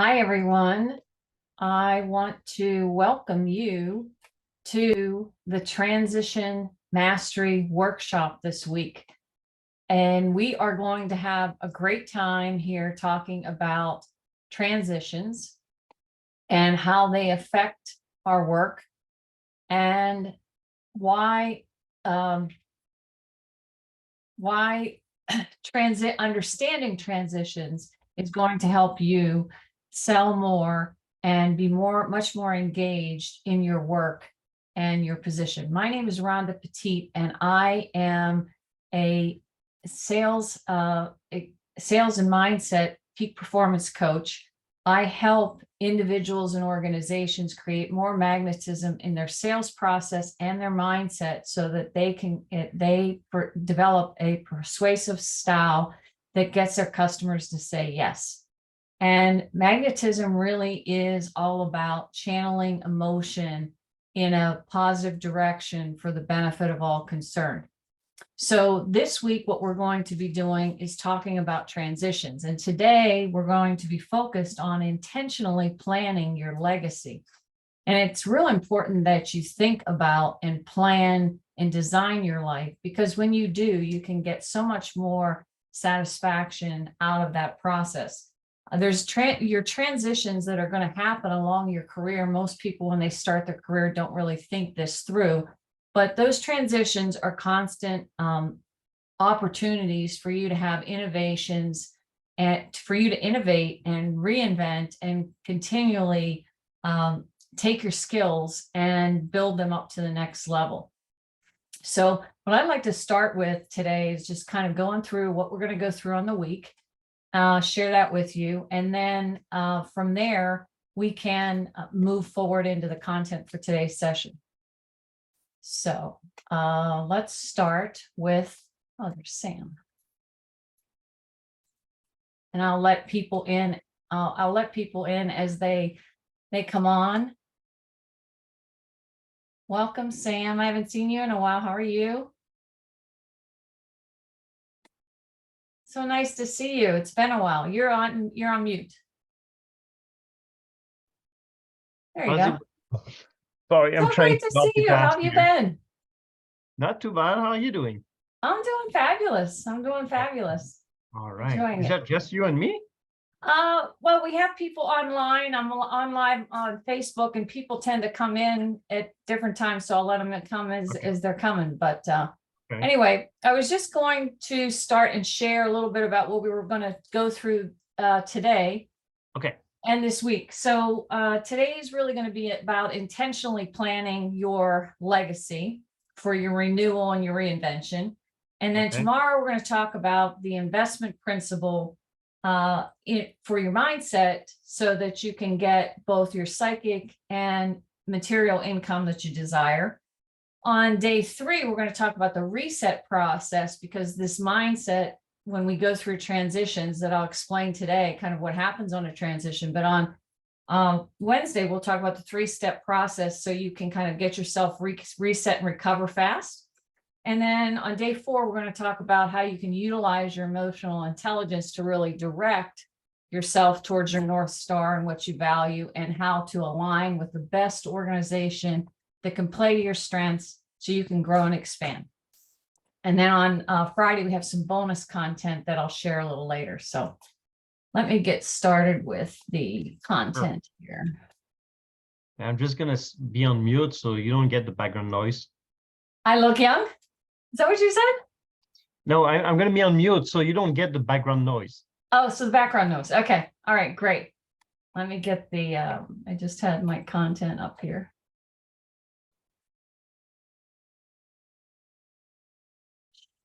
Hi, everyone. I want to welcome you to the Transition Mastery Workshop this week. And we are going to have a great time here talking about transitions and how they affect our work and why understanding transitions is going to help you sell more and be much more engaged in your work and your position. My name is Rhonda Petit, and I am a sales and mindset peak performance coach. I help individuals and organizations create more magnetism in their sales process and their mindset so that they develop a persuasive style that gets their customers to say yes. And magnetism really is all about channeling emotion in a positive direction for the benefit of all concerned. So this week, what we're going to be doing is talking about transitions. And today we're going to be focused on intentionally planning your legacy. And it's real important that you think about and plan and design your life, because when you do, you can get so much more satisfaction out of that process. There's your transitions that are going to happen along your career. Most people, when they start their career, don't really think this through. But those transitions are constant opportunities for you to have innovations and for you to innovate and reinvent and continually take your skills and build them up to the next level. So what I'd like to start with today is just kind of going through what we're going to go through on the week, share that with you. And then from there, we can move forward into the content for today's session. So let's start with, there's Sam. And I'll let people in. I'll let people in as they come on. Welcome, Sam. I haven't seen you in a while. How are you? So nice to see you. It's been a while. You're on mute. There you go. Sorry, I'm trying to see you. How have you been? Not too bad. How are you doing? I'm doing fabulous. All right. Is that just you and me? Well, we have people online. I'm on live on Facebook, and people tend to come in at different times, so I'll let them come as they're coming. But anyway, I was just going to start and share a little bit about what we were going to go through today. Okay. And this week. So today is really going to be about intentionally planning your legacy for your renewal and your reinvention. And then tomorrow we're going to talk about the investment principle for your mindset so that you can get both your psychic and material income that you desire. On day 3, we're going to talk about the reset process, because this mindset, when we go through transitions that I'll explain today, kind of what happens on a transition. But on Wednesday, we'll talk about the 3-step process so you can kind of get yourself reset and recover fast. And then on day 4, we're going to talk about how you can utilize your emotional intelligence to really direct yourself towards your North Star and what you value, and how to align with the best organization that can play to your strengths so you can grow and expand. And then on Friday, we have some bonus content that I'll share a little later. So let me get started with the content here. I'm just going to be on mute so you don't get the background noise. I look young? Is that what you said? No, I'm going to be on mute so you don't get the background noise. Oh, so the background noise. Okay. All right, great. Let me get the, I just had my content up here.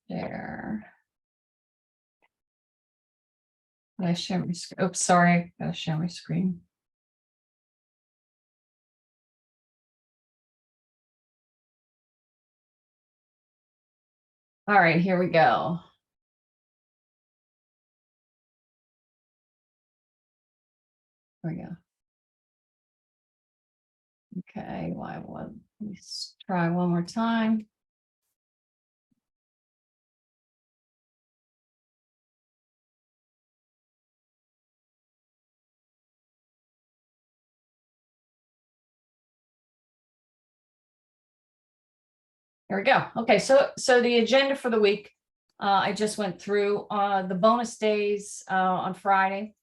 There. I share my screen. Oops, sorry. Gotta share my screen. All right, here we go. There we go. Okay, let me try one more time. Here we go. Okay, so the agenda for the week, I just went through the bonus days on Friday,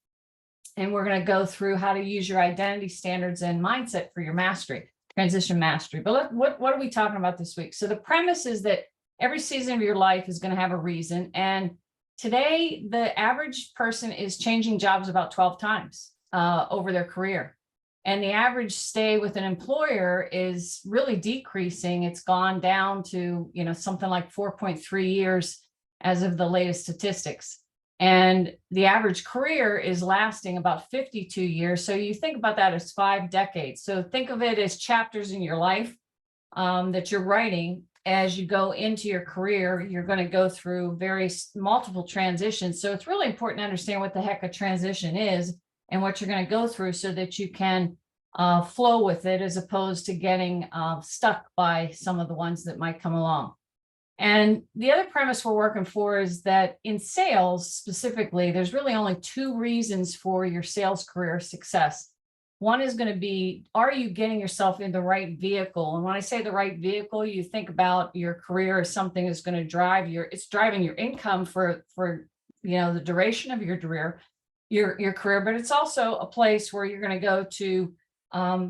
and we're going to go through how to use your identity standards and mindset for your mastery, transition mastery. But what are we talking about this week? So the premise is that every season of your life is going to have a reason, and today the average person is changing jobs about 12 times over their career. And the average stay with an employer is really decreasing. It's gone down to, something like 4.3 years as of the latest statistics. And the average career is lasting about 52 years. So you think about that as 5 decades. So think of it as chapters in your life that you're writing. As you go into your career, you're going to go through multiple transitions. So it's really important to understand what the heck a transition is and what you're going to go through so that you can flow with it, as opposed to getting stuck by some of the ones that might come along. And the other premise we're working for is that in sales specifically, there's really only 2 reasons for your sales career success. One is going to be, are you getting yourself in the right vehicle? And when I say the right vehicle, you think about your career as something that's going to it's driving your income for the duration of your career, but it's also a place where you're going to go to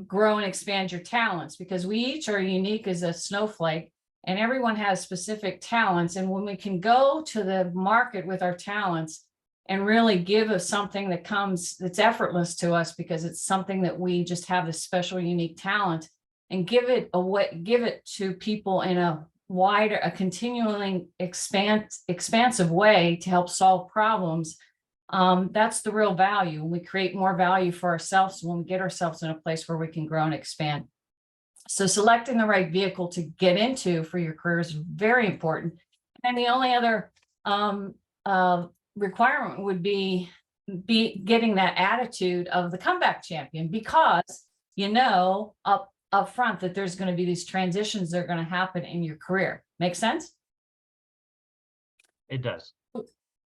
grow and expand your talents, because we each are unique as a snowflake and everyone has specific talents. And when we can go to the market with our talents and really give us something that's effortless to us, because it's something that we just have this special, unique talent, and give it to people in a continually expansive way to help solve problems. That's the real value. We create more value for ourselves when we get ourselves in a place where we can grow and expand. So selecting the right vehicle to get into for your career is very important. And the only other requirement would be getting that attitude of the comeback champion, because up front that there's going to be these transitions that are going to happen in your career. Make sense? It does.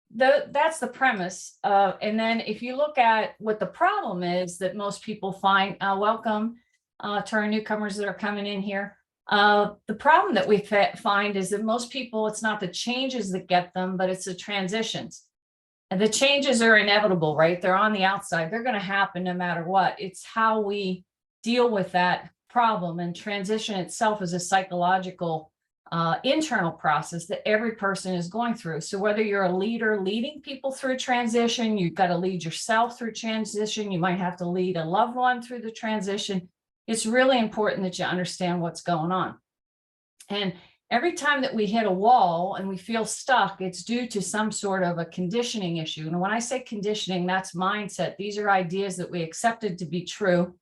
That's the premise. And then if you look at what the problem is that most people find, welcome to our newcomers that are coming in here. The problem that we find is that most people, it's not the changes that get them, but it's the transitions. And the changes are inevitable, right? They're on the outside. They're going to happen no matter what. It's how we deal with that problem. And transition itself is a psychological internal process that every person is going through. So whether you're a leader leading people through transition, you've got to lead yourself through transition, you might have to lead a loved one through the transition. It's really important that you understand what's going on. And every time that we hit a wall and we feel stuck, it's due to some sort of a conditioning issue. And when I say conditioning, that's mindset. These are ideas that we accepted to be true,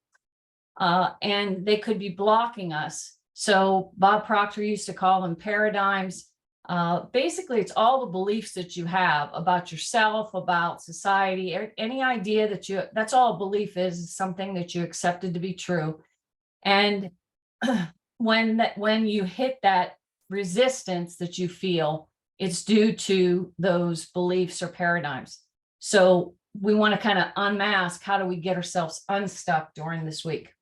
and they could be blocking us. So Bob Proctor used to call them paradigms. Basically, it's all the beliefs that you have about yourself, about society, any idea that's all a belief is something that you accepted to be true. And when you hit that resistance that you feel, it's due to those beliefs or paradigms. So we want to kind of unmask, how do we get ourselves unstuck during this week?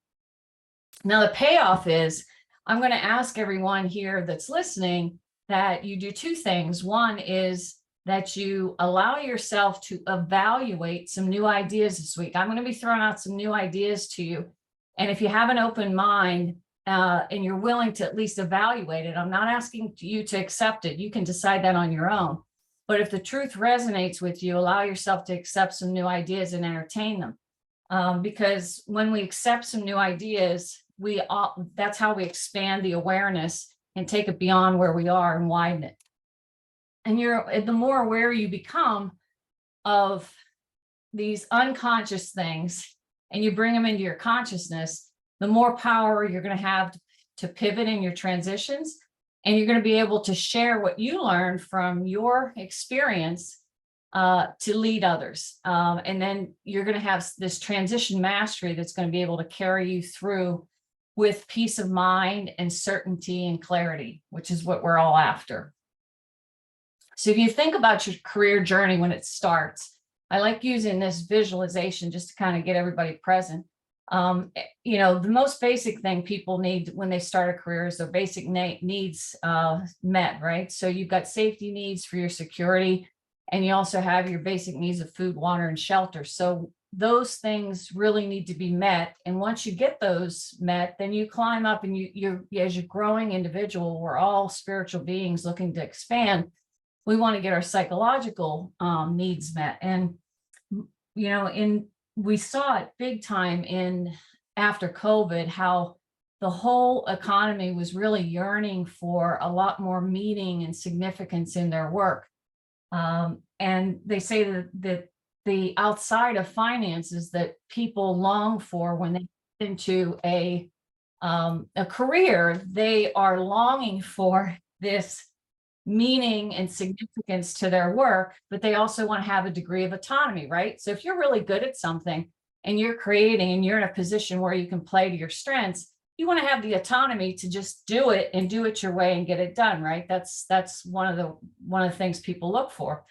Now, the payoff is, I'm going to ask everyone here that's listening that you do 2 things. One is that you allow yourself to evaluate some new ideas this week. I'm going to be throwing out some new ideas to you. And if you have an open mind and you're willing to at least evaluate it, I'm not asking you to accept it. You can decide that on your own. But if the truth resonates with you, allow yourself to accept some new ideas and entertain them. Because when we accept some new ideas, that's how we expand the awareness and take it beyond where we are and widen it. And the more aware you become of these unconscious things and you bring them into your consciousness, the more power you're going to have to pivot in your transitions. And you're going to be able to share what you learned from your experience to lead others. And then you're going to have this transition mastery that's going to be able to carry you through with peace of mind and certainty and clarity, which is what we're all after. So if you think about your career journey when it starts, I like using this visualization just to kind of get everybody present. The most basic thing people need when they start a career is their basic needs met, right? So you've got safety needs for your security, and you also have your basic needs of food, water, and shelter. So those things really need to be met. And once you get those met, then you climb up, and you're as you're growing individual, we're all spiritual beings looking to expand. We want to get our psychological needs met. And in we saw it big time in after COVID, how the whole economy was really yearning for a lot more meaning and significance in their work. And they say that the outside of finances that people long for when they get into a career, they are longing for this meaning and significance to their work, but they also want to have a degree of autonomy, right? So if you're really good at something and you're creating and you're in a position where you can play to your strengths, you want to have the autonomy to just do it and do it your way and get it done, right? That's one of the things people look for.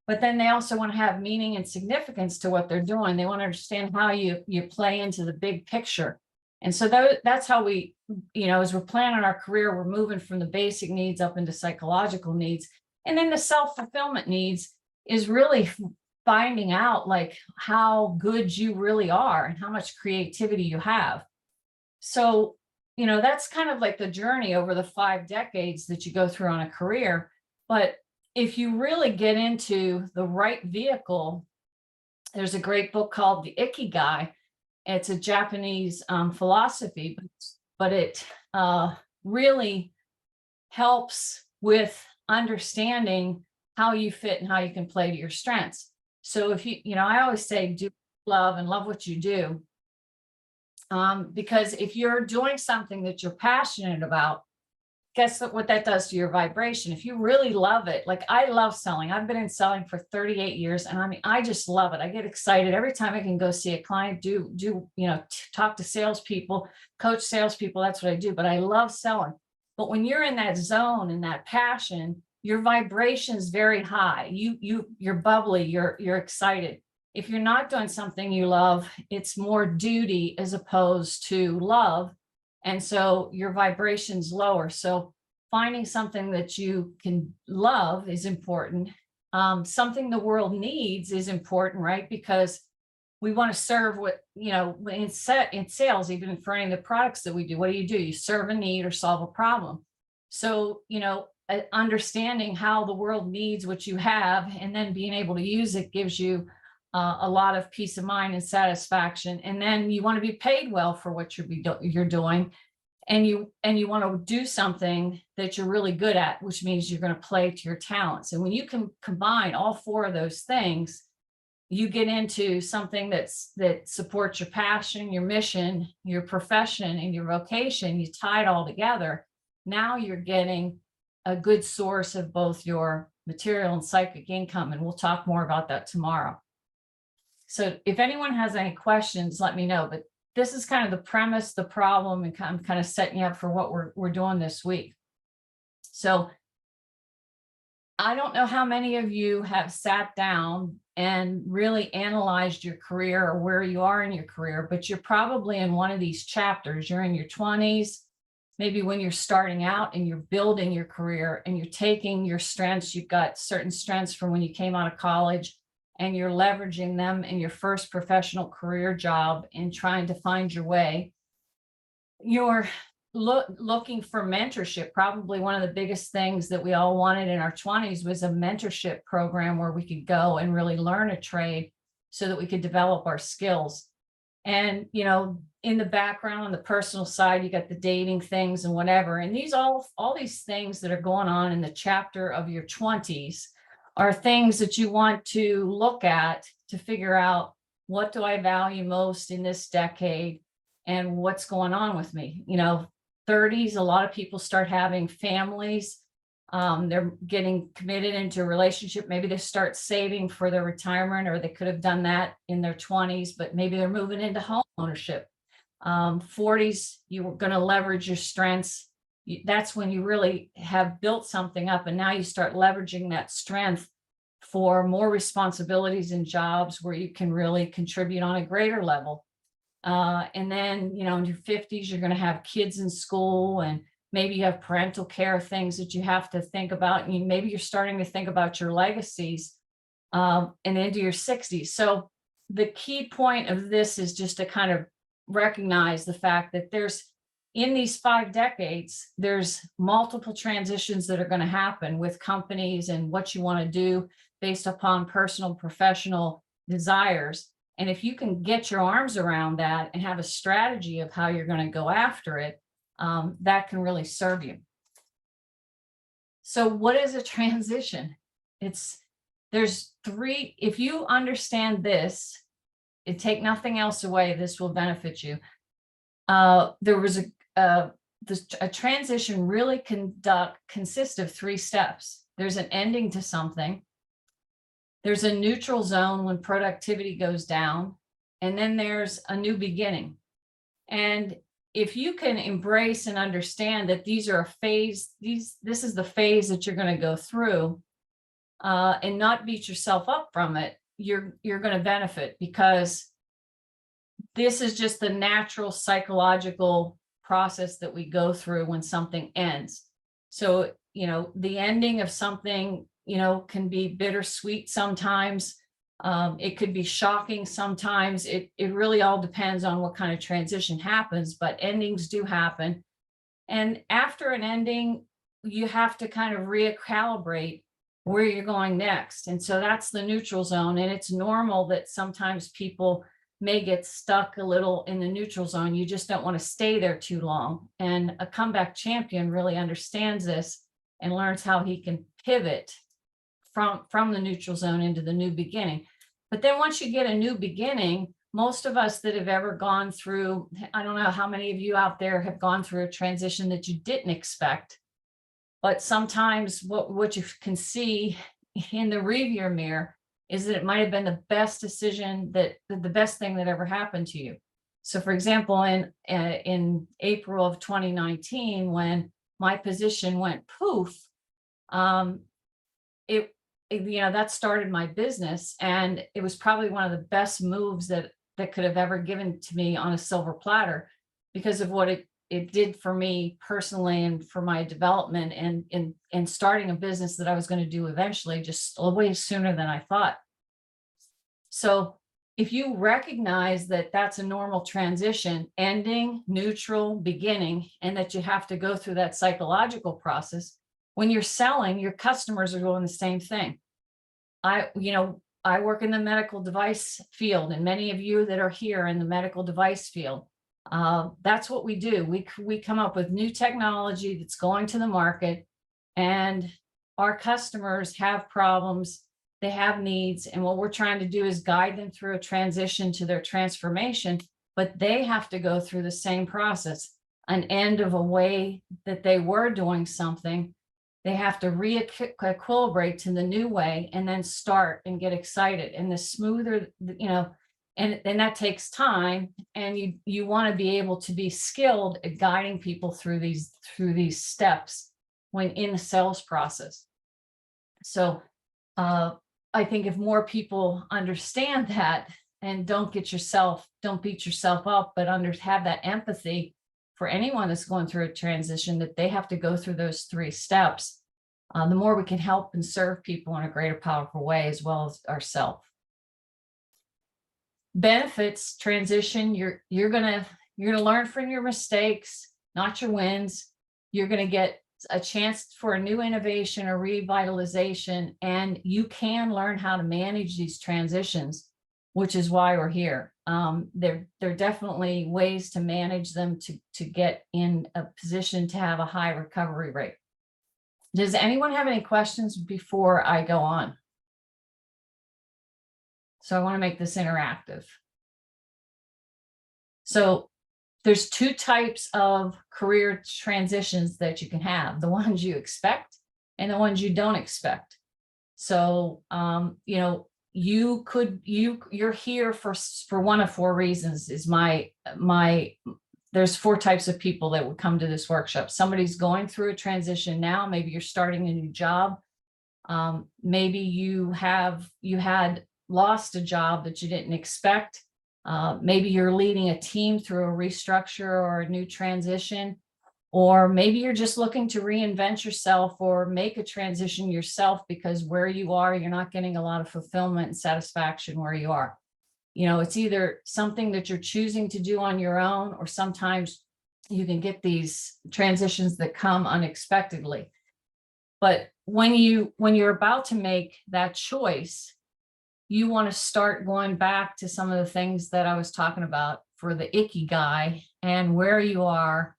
But then they also want to have meaning and significance to what they're doing. They want to understand how you play into the big picture. And so that's how we, as we're planning our career, we're moving from the basic needs up into psychological needs. And then the self-fulfillment needs is really finding out like how good you really are and how much creativity you have. So, that's kind of like the journey over the 5 decades that you go through on a career. But if you really get into the right vehicle, there's a great book called The Ikigai. It's a Japanese philosophy, but it really helps with understanding how you fit and how you can play to your strengths. So if I always say, do love and love what you do. Because if you're doing something that you're passionate about, guess what that does to your vibration? If you really love it, like I love selling. I've been in selling for 38 years. And I mean, I just love it. I get excited every time I can go see a client, talk to salespeople, coach salespeople. That's what I do, but I love selling. But when you're in that zone and that passion, your vibration is very high. You're bubbly, you're excited. If you're not doing something you love, it's more duty as opposed to love. And so your vibration's lower. So finding something that you can love is important. Something the world needs is important, right? Because we want to serve in sales, even for any of the products that we do, what do? You serve a need or solve a problem. So, understanding how the world needs what you have and then being able to use it gives you a lot of peace of mind and satisfaction. And then you want to be paid well for what you're doing. And you want to do something that you're really good at, which means you're going to play to your talents. And when you can combine all 4 of those things, you get into something that supports your passion, your mission, your profession, and your vocation. You tie it all together. Now you're getting a good source of both your material and psychic income. And we'll talk more about that tomorrow. So if anyone has any questions, let me know. But this is kind of the premise, the problem, and I'm kind of setting you up for what we're doing this week. So I don't know how many of you have sat down and really analyzed your career or where you are in your career, but you're probably in one of these chapters. You're in your 20s, maybe when you're starting out and you're building your career and you're taking your strengths. You've got certain strengths from when you came out of college, and you're leveraging them in your first professional career job and trying to find your way. You're looking for mentorship. Probably one of the biggest things that we all wanted in our 20s was a mentorship program where we could go and really learn a trade so that we could develop our skills. And, in the background, on the personal side, you got the dating things and whatever. And all these things that are going on in the chapter of your 20s are things that you want to look at to figure out, what do I value most in this decade and what's going on with me? 30s, a lot of people start having families. They're getting committed into a relationship. Maybe they start saving for their retirement, or they could have done that in their 20s, but maybe they're moving into home ownership. 40s, you're going to leverage your strengths. That's when you really have built something up, and now you start leveraging that strength for more responsibilities and jobs where you can really contribute on a greater level. And then, you know, in your 50s, you're going to have kids in school, and maybe you have parental care things that you have to think about. And maybe you're starting to think about your legacies and into your 60s. So the key point of this is just to kind of recognize the fact that there's, in these 5 decades, there's multiple transitions that are going to happen with companies and what you want to do based upon personal, professional desires. And if you can get your arms around that and have a strategy of how you're going to go after it, that can really serve you. So what is a transition? There's 3, if you understand this, it take nothing else away, this will benefit you. There was a transition really consists of 3 steps. There's an ending to something. There's a neutral zone when productivity goes down, and then there's a new beginning. And if you can embrace and understand that these are a phase, this is the phase that you're going to go through, and not beat yourself up from it, you're going to benefit, because this is just the natural psychological process that we go through when something ends. So, you know, the ending of something, you know, can be bittersweet sometimes. It could be shocking sometimes. It really all depends on what kind of transition happens, but endings do happen. And after an ending, you have to kind of recalibrate where you're going next. And so that's the neutral zone. And it's normal that sometimes people may get stuck a little in the neutral zone. You just don't want to stay there too long. And a comeback champion really understands this and learns how he can pivot from the neutral zone into the new beginning. But then once you get a new beginning, most of us that have ever gone through, I don't know how many of you out there have gone through a transition that you didn't expect, but sometimes what you can see in the rearview mirror is that it might have been the best decision, that the best thing that ever happened to you. So for example, in April of 2019, when my position went poof, you know, that started my business, and it was probably one of the best moves that could have ever given to me on a silver platter, because of what it did for me personally and for my development, and starting a business that I was going to do eventually, just way sooner than I thought. So if you recognize that that's a normal transition, ending, neutral, beginning, and that you have to go through that psychological process, when you're selling, your customers are doing the same thing. I work in the medical device field, and many of you that are here in the medical device field, that's what we do. We come up with new technology that's going to the market, and our customers have problems, they have needs, and what we're trying to do is guide them through a transition to their transformation, but they have to go through the same process, an end of a way that they were doing something. They have to re-equilibrate to the new way, and then start and get excited. And the smoother, you know, and that takes time, and you want to be able to be skilled at guiding people through these steps when in the sales process. So I think if more people understand that and don't beat yourself up, but have that empathy for anyone that's going through a transition, that they have to go through those 3 steps, the more we can help and serve people in a greater, powerful way, as well as ourselves. Benefits transition, you're gonna learn from your mistakes, not your wins. You're gonna get a chance for a new innovation or revitalization, and you can learn how to manage these transitions, which is why we're here. There are definitely ways to manage them to get in a position to have a high recovery rate. Does anyone have any questions before I go on? So I want to make this interactive. So there's 2 types of career transitions that you can have: the ones you expect and the ones you don't expect. So, you know, you're here for one of 4 reasons. Is there's 4 types of people that would come to this workshop. Somebody's going through a transition now. Maybe you're starting a new job. Maybe you had lost a job that you didn't expect, Maybe you're leading a team through a restructure or a new transition, or maybe you're just looking to reinvent yourself or make a transition yourself because where you are, you're not getting a lot of fulfillment and satisfaction where you are. You know, it's either something that you're choosing to do on your own, or sometimes you can get these transitions that come unexpectedly. But when you're about to make that choice, you want to start going back to some of the things that I was talking about for the ikigai and where you are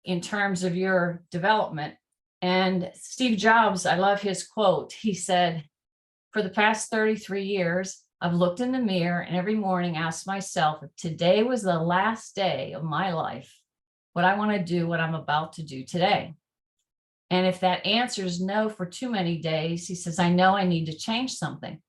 in terms of your development. And Steve Jobs, I love his quote. He said, for the past 33 years, I've looked in the mirror and every morning asked myself, if today was the last day of my life, would I want to do what I'm about to do today? And if that answer is no for too many days, he says, I know I need to change something.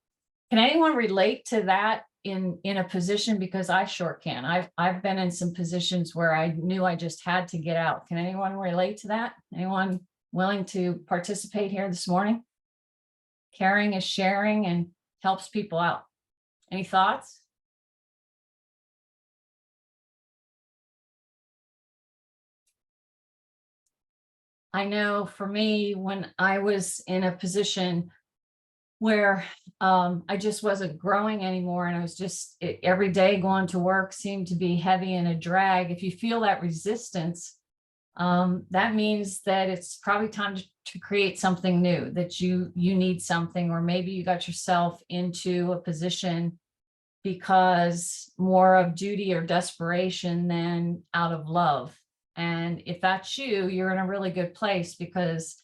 Can anyone relate to that in a position? Because I sure can. I've been in some positions where I knew I just had to get out. Can anyone relate to that? Anyone willing to participate here this morning? Caring is sharing and helps people out. Any thoughts? I know for me, when I was in a position where I just wasn't growing anymore, and I was just every day going to work seemed to be heavy and a drag. If you feel that resistance, that means that it's probably time to create something new, that you need something, or maybe you got yourself into a position because more of duty or desperation than out of love. And if that's you, you're in a really good place, because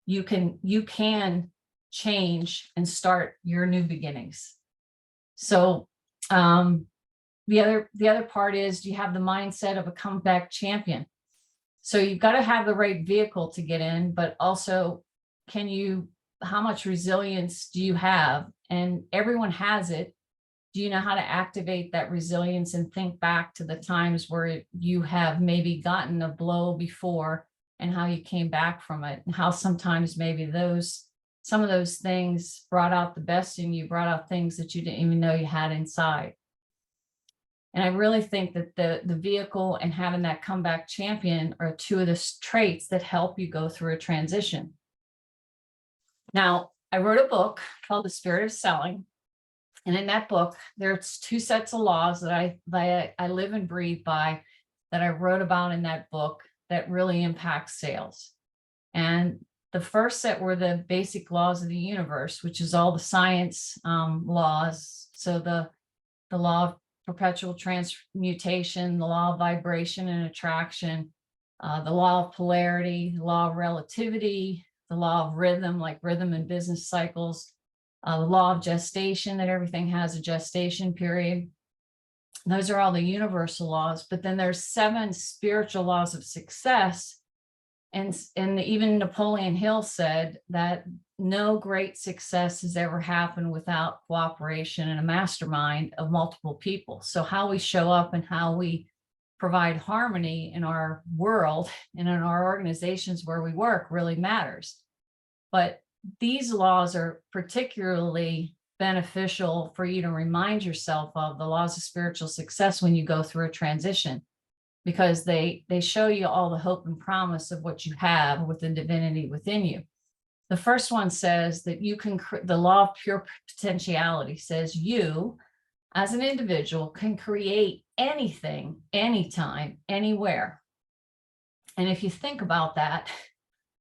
you can change and start your new beginnings. So the other part is, do you have the mindset of a comeback champion? So you've got to have the right vehicle to get in, but also how much resilience do you have? And everyone has it. Do you know how to activate that resilience and think back to the times where you have maybe gotten a blow before and how you came back from it, and how sometimes maybe some of those things brought out the best in you, brought out things that you didn't even know you had inside. And I really think that the vehicle and having that comeback champion are two of the traits that help you go through a transition. Now, I wrote a book called The Spirit of Selling. And in that book, there's two sets of laws that I live and breathe by, that I wrote about in that book, that really impact sales. And the first set were the basic laws of the universe, which is all the science laws. So the law of perpetual transmutation, the law of vibration and attraction, the law of polarity, the law of relativity, the law of rhythm, like rhythm and business cycles, the law of gestation, that everything has a gestation period. Those are all the universal laws. But then there's 7 spiritual laws of success. And even Napoleon Hill said that no great success has ever happened without cooperation and a mastermind of multiple people. So how we show up and how we provide harmony in our world and in our organizations where we work really matters. But these laws are particularly beneficial for you to remind yourself of, the laws of spiritual success, when you go through a transition, because they show you all the hope and promise of what you have with the divinity within you. The first one says that you can, the law of pure potentiality says you as an individual can create anything, anytime, anywhere. And if you think about that,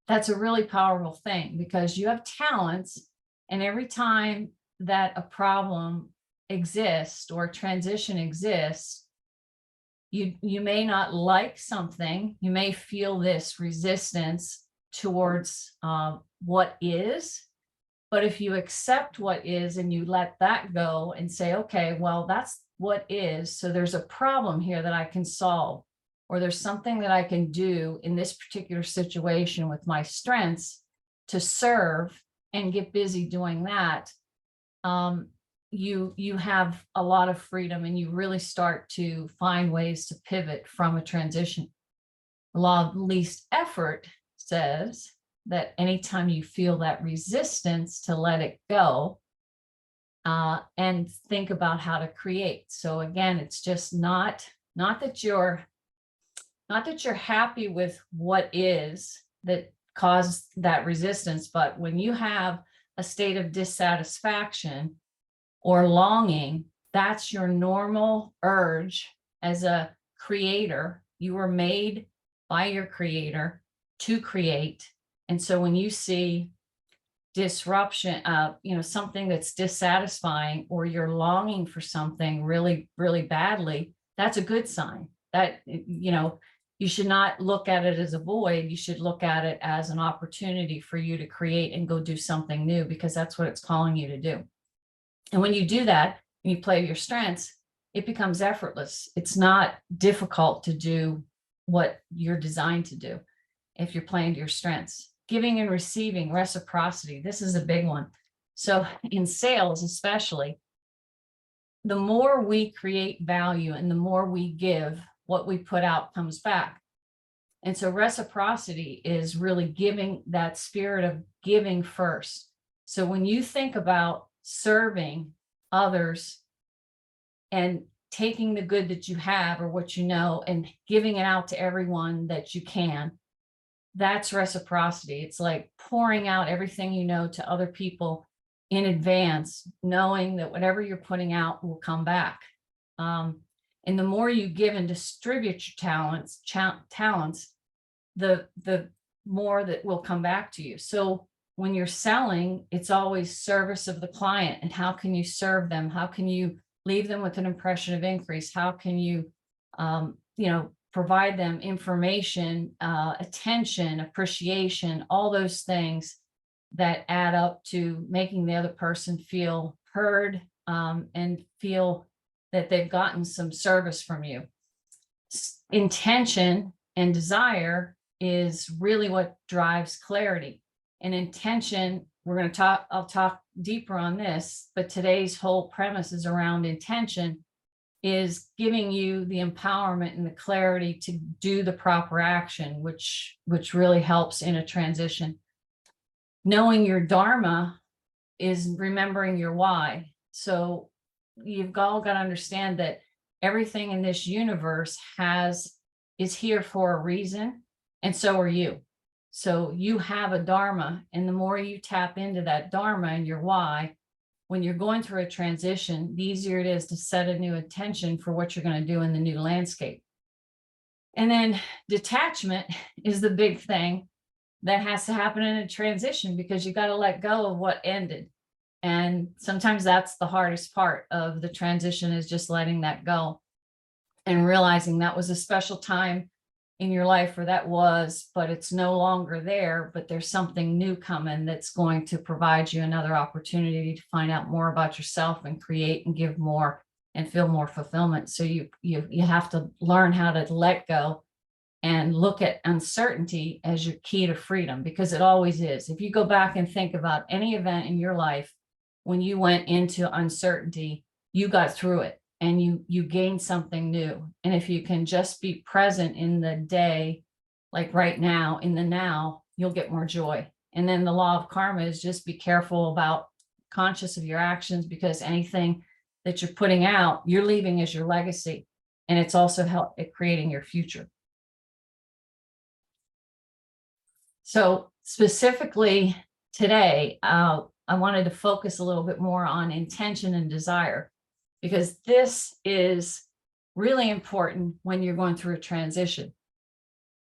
that's a really powerful thing, because you have talents, and every time that a problem exists or transition exists, you may not like something, you may feel this resistance towards what is, but if you accept what is and you let that go and say, okay, well, that's what is, so there's a problem here that I can solve, or there's something that I can do in this particular situation with my strengths to serve, and get busy doing that, you have a lot of freedom, and you really start to find ways to pivot from a transition. The law of least effort says that anytime you feel that resistance to let it go, and think about how to create. So again, it's just not that you're happy with what is that caused that resistance, but when you have a state of dissatisfaction or longing, that's your normal urge as a creator. You were made by your creator to create. And so when you see disruption, something that's dissatisfying, or you're longing for something really, really badly, that's a good sign. That, you should not look at it as a void. You should look at it as an opportunity for you to create and go do something new, because that's what it's calling you to do. And when you do that and you play your strengths, it becomes effortless. It's not difficult to do what you're designed to do if you're playing to your strengths. Giving and receiving, reciprocity. This is a big one. So in sales, especially, the more we create value and the more we give, what we put out comes back. And so reciprocity is really giving, that spirit of giving first. So when you think about serving others and taking the good that you have or what you know and giving it out to everyone that you can, that's reciprocity. It's like pouring out everything you know to other people in advance, knowing that whatever you're putting out will come back. And the more you give and distribute your talents, the more that will come back to you. So when you're selling, it's always service of the client. And how can you serve them? How can you leave them with an impression of increase? How can you, provide them information, attention, appreciation, all those things that add up to making the other person feel heard, and feel that they've gotten some service from you. Intention and desire is really what drives clarity. And intention, I'll talk deeper on this, but today's whole premise is around intention, is giving you the empowerment and the clarity to do the proper action, which really helps in a transition. Knowing your dharma is remembering your why. So you've all got to understand that everything in this universe is here for a reason, and so are you. So you have a dharma, and the more you tap into that dharma and your why, when you're going through a transition, the easier it is to set a new intention for what you're going to do in the new landscape. And then detachment is the big thing that has to happen in a transition, because you got to let go of what ended. And sometimes that's the hardest part of the transition, is just letting that go and realizing that was a special time in your life, or that was, but it's no longer there, but there's something new coming that's going to provide you another opportunity to find out more about yourself and create and give more and feel more fulfillment. So you have to learn how to let go and look at uncertainty as your key to freedom, because it always is. If you go back and think about any event in your life, when you went into uncertainty, you got through it and you gained something new. And if you can just be present in the day, like right now, in the now, you'll get more joy. And then the law of karma is just be careful about, conscious of your actions, because anything that you're putting out, you're leaving as your legacy. And it's also help at creating your future. So specifically today, I wanted to focus a little bit more on intention and desire, because this is really important when you're going through a transition.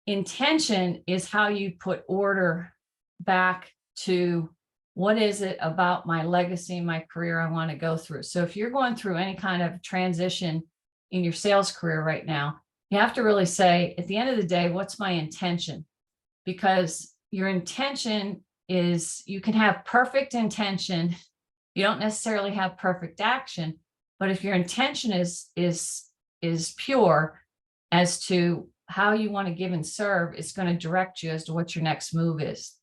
Intention is how you put order back to, what is it about my legacy, my career I want to go through. So if you're going through any kind of transition in your sales career right now, you have to really say, at the end of the day, what's my intention? Because your intention is, you can have perfect intention. You don't necessarily have perfect action, but if your intention is pure as to how you want to give and serve, it's going to direct you as to what your next move is.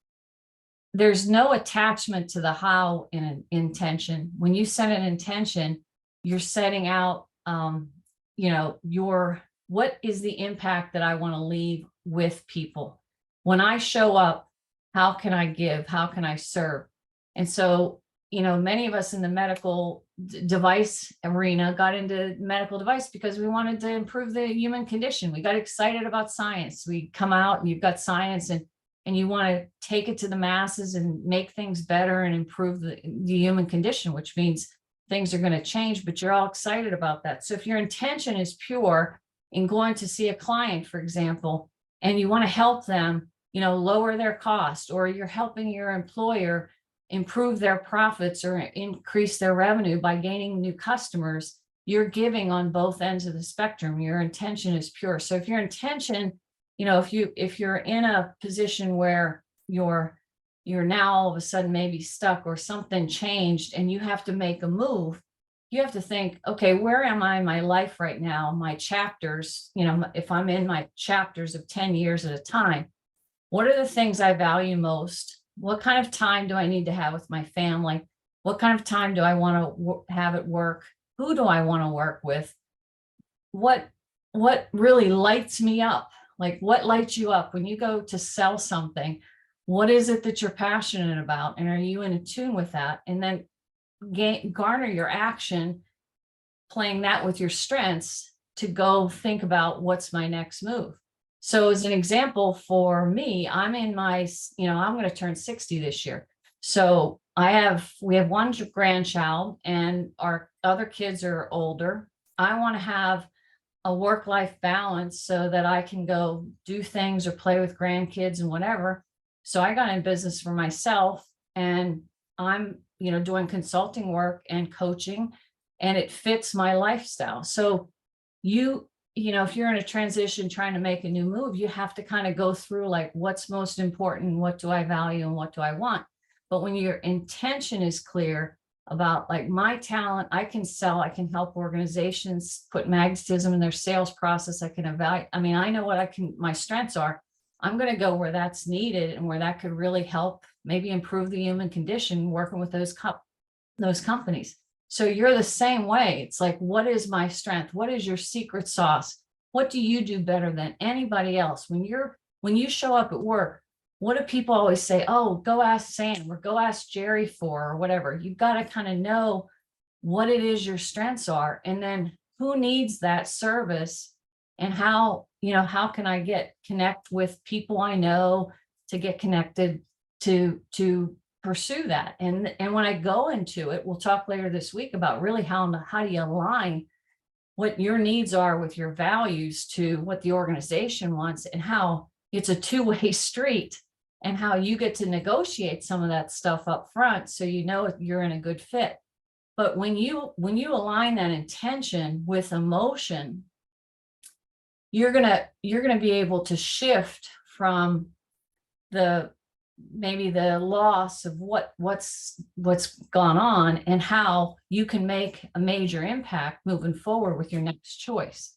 There's no attachment to the how in an intention. When you set an intention, you're setting out, what is the impact that I want to leave with people? When I show up, how can I give? How can I serve? And so many of us in the medical device arena got into medical device because we wanted to improve the human condition. We got excited about science. We come out and you've got science, and you want to take it to the masses and make things better and improve the human condition, which means things are going to change, but you're all excited about that. So if your intention is pure in going to see a client, for example, and you want to help them, lower their cost, or you're helping your employer improve their profits or increase their revenue by gaining new customers, you're giving on both ends of the spectrum. Your intention is pure. So if your intention, if you're in a position where you're now all of a sudden maybe stuck or something changed and you have to make a move, you have to think, okay, where am I in my life right now? My chapters, if I'm in my chapters of 10 years at a time, what are the things I value most? What kind of time do I need to have with my family? What kind of time do I want to have at work? Who do I want to work with? What really lights me up? Like, what lights you up when you go to sell something? What is it that you're passionate about? And are you in tune with that? And then garner your action, playing that with your strengths to go think about what's my next move. So as an example for me, I'm in my, I'm going to turn 60 this year. So we have one grandchild and our other kids are older. I want to have a work-life balance so that I can go do things or play with grandkids and whatever. So I got in business for myself, and I'm, doing consulting work and coaching, and it fits my lifestyle. So if you're in a transition trying to make a new move, you have to kind of go through like, what's most important, what do I value, and what do I want? But when your intention is clear about like, my talent, I can sell, I can help organizations put magnetism in their sales process. I can evaluate. I mean, I know what my strengths are. I'm going to go where that's needed and where that could really help maybe improve the human condition, working with those companies. So you're the same way. It's like, what is my strength? What is your secret sauce? What do you do better than anybody else? When you show up at work, what do people always say? Oh, go ask Sam or go ask Jerry or whatever. You've got to kind of know what it is your strengths are, and then who needs that service, and how can I connect with people I know to get connected to pursue that. And when I go into it, we'll talk later this week about really how do you align what your needs are with your values to what the organization wants, and how it's a two-way street, and how you get to negotiate some of that stuff up front so you're in a good fit. But when you align that intention with emotion, you're gonna be able to shift from maybe the loss of what's gone on, and how you can make a major impact moving forward with your next choice.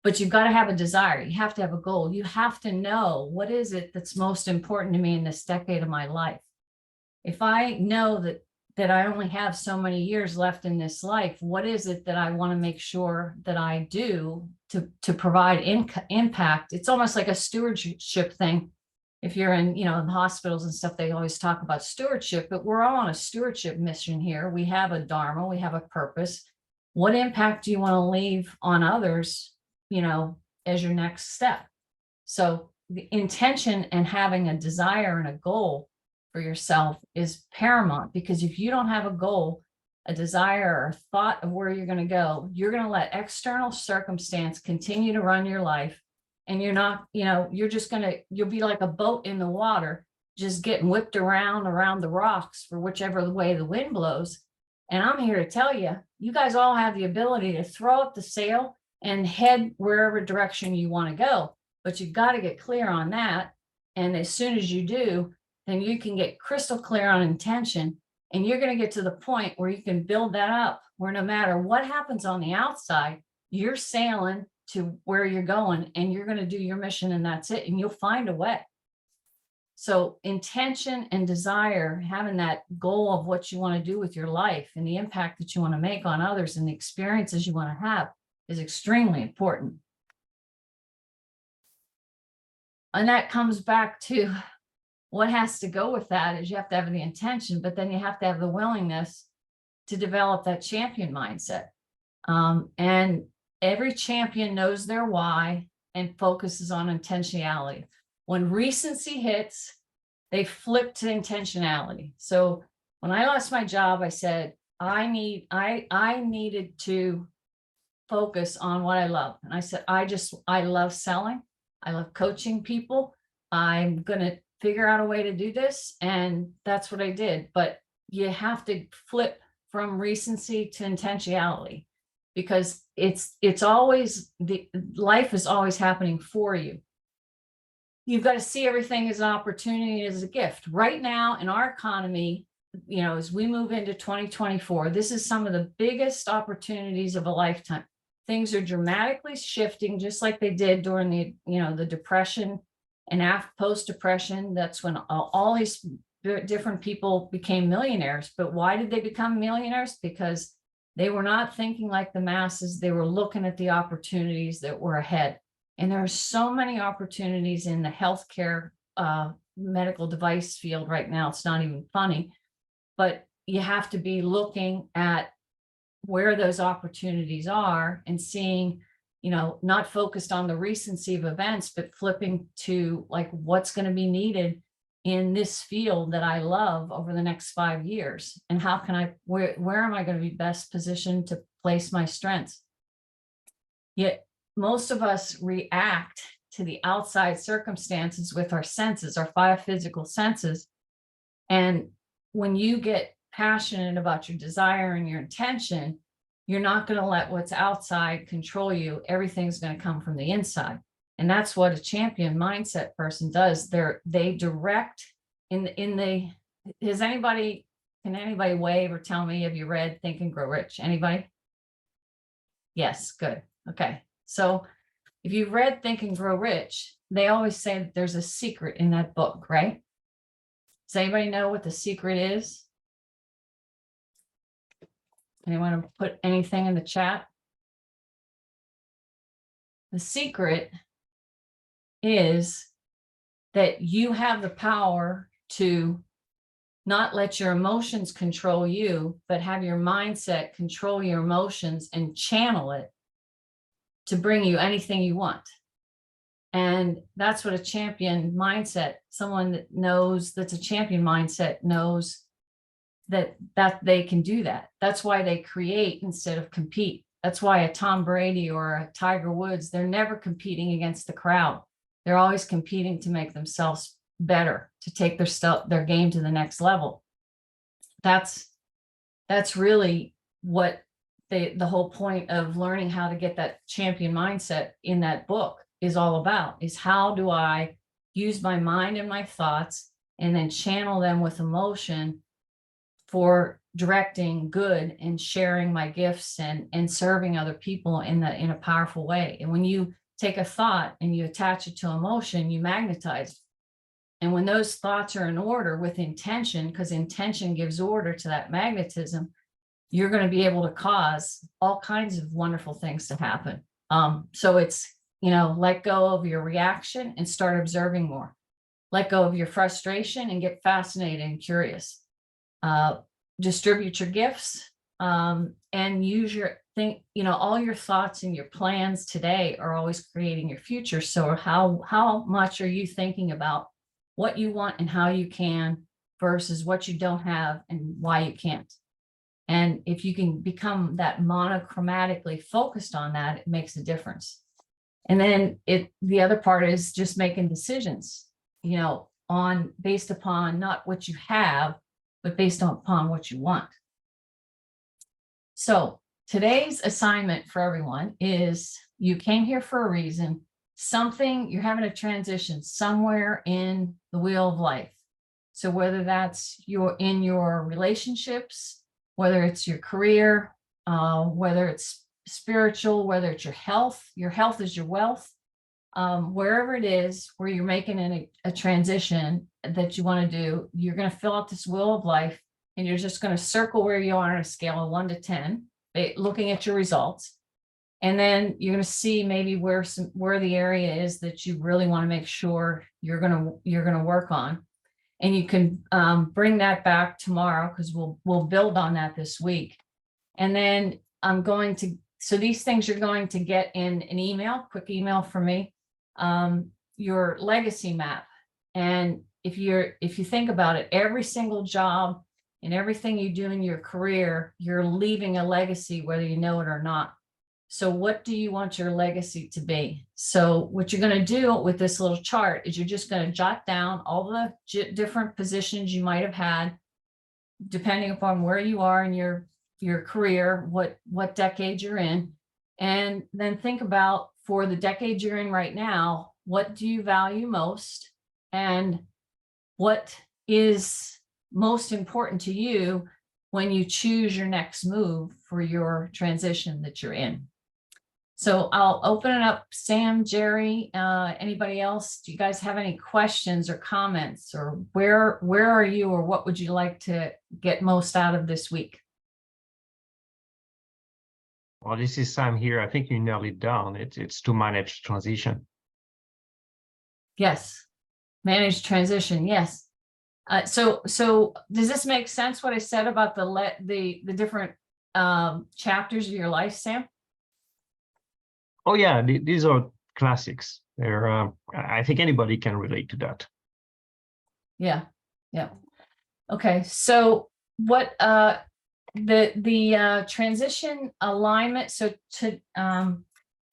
But you've got to have a desire. You have to have a goal. You have to know, what is it that's most important to me in this decade of my life? If I know that I only have so many years left in this life, what is it that I want to make sure that I do to provide impact? It's almost like a stewardship thing. If you're in hospitals and stuff, they always talk about stewardship, but we're all on a stewardship mission here. We have a dharma, we have a purpose. What impact do you want to leave on others, as your next step? So the intention and having a desire and a goal for yourself is paramount, because if you don't have a goal, a desire, or a thought of where you're going to go, you're going to let external circumstance continue to run your life. And you're not, you'll be like a boat in the water, just getting whipped around the rocks for whichever way the wind blows. And I'm here to tell you, you guys all have the ability to throw up the sail and head wherever direction you want to go. But you've got to get clear on that. And as soon as you do, then you can get crystal clear on intention. And you're going to get to the point where you can build that up, where no matter what happens on the outside, you're sailing to where you're going, and you're going to do your mission, and that's it. And you'll find a way. So intention and desire, having that goal of what you want to do with your life and the impact that you want to make on others and the experiences you want to have, is extremely important. And that comes back to what has to go with that is you have to have the intention, but then you have to have the willingness to develop that champion mindset. And every champion knows their why and focuses on intentionality. When recency hits, they flip to intentionality. So when I lost my job, I said, I needed to focus on what I love. And I said, I love selling. I love coaching people. I'm going to figure out a way to do this. And that's what I did. But you have to flip from recency to intentionality, because it's always, the life is always happening for you. You've got to see everything as an opportunity, as a gift. Right now in our economy, as we move into 2024, this is some of the biggest opportunities of a lifetime. Things are dramatically shifting, just like they did during the Depression and post-Depression. That's when all these different people became millionaires. But why did they become millionaires? Because they were not thinking like the masses. They were looking at the opportunities that were ahead. And there are so many opportunities in the healthcare, medical device field right now. It's not even funny, but you have to be looking at where those opportunities are and seeing, not focused on the recency of events, but flipping to like what's going to be needed in this field that I love over the next 5 years. And how can where am I going to be best positioned to place my strengths? Yet most of us react to the outside circumstances with our senses, our 5 physical senses. And when you get passionate about your desire and your intention, you're not going to let what's outside control you. Everything's going to come from the inside. And that's what a champion mindset person does. They direct can anybody wave or tell me, have you read Think and Grow Rich? Anybody? Yes, good. Okay. So if you've read Think and Grow Rich, they always say that there's a secret in that book, right? Does anybody know what the secret is? Anyone want to put anything in the chat? The secret is that you have the power to not let your emotions control you, but have your mindset control your emotions and channel it to bring you anything you want. And that's what a champion mindset, someone that knows that's a champion mindset knows that they can do that. That's why they create instead of compete. That's why a Tom Brady or a Tiger Woods, they're never competing against the crowd. They're always competing to make themselves better, to take their game to the next level. That's really what the whole point of learning how to get that champion mindset in that book is all about, is how do I use my mind and my thoughts and then channel them with emotion for directing good and sharing my gifts and serving other people in a powerful way. And when you take a thought and you attach it to emotion, you magnetize. And when those thoughts are in order with intention, because intention gives order to that magnetism, you're going to be able to cause all kinds of wonderful things to happen. So it's, let go of your reaction and start observing more. Let go of your frustration and get fascinated and curious. Distribute your gifts and use all your thoughts and your plans today are always creating your future. So how much are you thinking about what you want and how you can versus what you don't have and why you can't? And if you can become that monochromatically focused on that, it makes a difference. And then the other part is just making decisions, based upon not what you have, but based upon what you want. So today's assignment for everyone is you came here for a reason, you're having a transition somewhere in the wheel of life. So whether that's in your relationships, whether it's your career, whether it's spiritual, whether it's your health is your wealth, wherever it is where you're making a transition that you want to do, you're going to fill out this wheel of life and you're just going to circle where you are on a scale of 1 to 10, looking at your results. And then you're going to see maybe where the area is that you really want to make sure you're going to work on. And you can bring that back tomorrow because we'll build on that this week. And then I'm going to, so these things you're going to get in an email, quick email from me, your legacy map. And if you think about it, every single job and everything you do in your career, you're leaving a legacy, whether you know it or not. So what do you want your legacy to be? So what you're going to do with this little chart is you're just going to jot down all the different positions you might have had, depending upon where you are in your career, what decade you're in, and then think about, for the decade you're in right now, what do you value most, and what is most important to you when you choose your next move for your transition that you're in. So I'll open it up. Sam, Jerry, anybody else? Do you guys have any questions or comments, or where are you, or what would you like to get most out of this week? Well, this is Sam here. I think you nailed it down. It's to manage transition. Yes, manage transition. Yes. So does this make sense, what I said about the different chapters of your life, Sam? Oh yeah, these are classics. They're I think anybody can relate to that. Yeah. Yeah. Okay. So what the transition alignment. So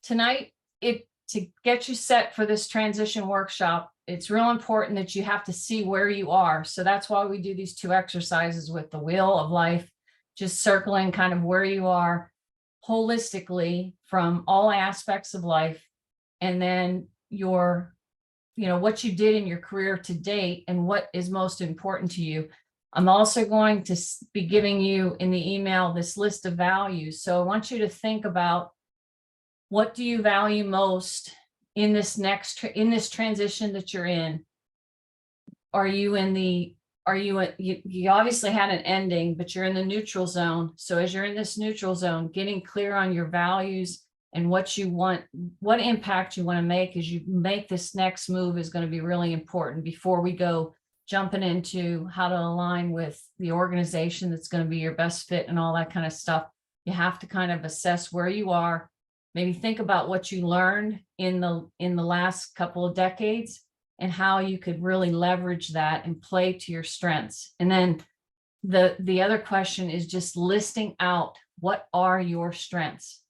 tonight, to get you set for this transition workshop, it's real important that you have to see where you are. So that's why we do these 2 exercises with the wheel of life, just circling kind of where you are holistically from all aspects of life, and then what you did in your career to date and what is most important to you. I'm also going to be giving you in the email this list of values. So I want you to think about, what do you value most in this transition that you're in? You obviously had an ending, but you're in the neutral zone. So as you're in this neutral zone, getting clear on your values and what you want, what impact you want to make as you make this next move is going to be really important before we go jumping into how to align with the organization that's going to be your best fit and all that kind of stuff. You have to kind of assess where you are, maybe think about what you learned in the last couple of decades and how you could really leverage that and play to your strengths. And then the other question is just listing out, what are your strengths?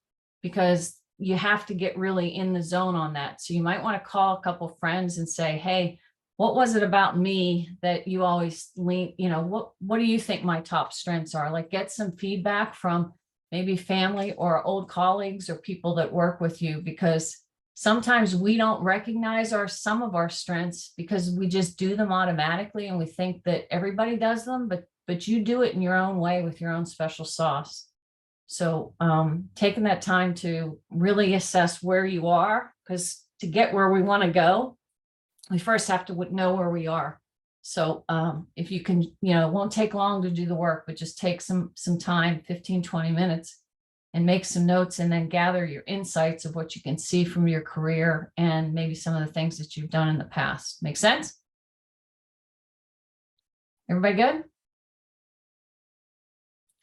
Because you have to get really in the zone on that. So you might want to call a couple friends and say, hey, what was it about me that you always lean, what do you think my top strengths are? Like, get some feedback from maybe family or old colleagues or people that work with you, because sometimes we don't recognize some of our strengths because we just do them automatically and we think that everybody does them, but you do it in your own way with your own special sauce. So taking that time to really assess where you are, because to get where we want to go, we first have to know where we are. So if you can, it won't take long to do the work, but just take some time, 15, 20 minutes, and make some notes, and then gather your insights of what you can see from your career and maybe some of the things that you've done in the past. Make sense? Everybody good?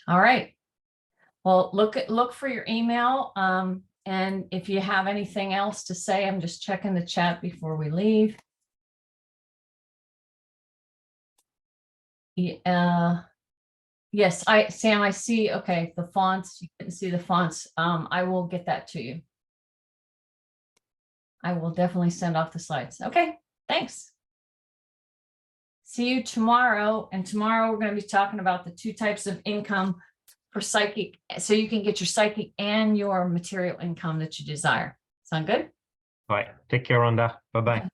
All right. Well, look for your email. And if you have anything else to say, I'm just checking the chat before we leave. Yes, Sam, I see. Okay, the fonts, you can see the fonts. I will get that to you. I will definitely send off the slides. Okay, thanks. See you tomorrow. And tomorrow we're going to be talking about the 2 types of income for psychic, so you can get your psychic and your material income that you desire. Sound good? All right. Take care, Rhonda. Bye-bye.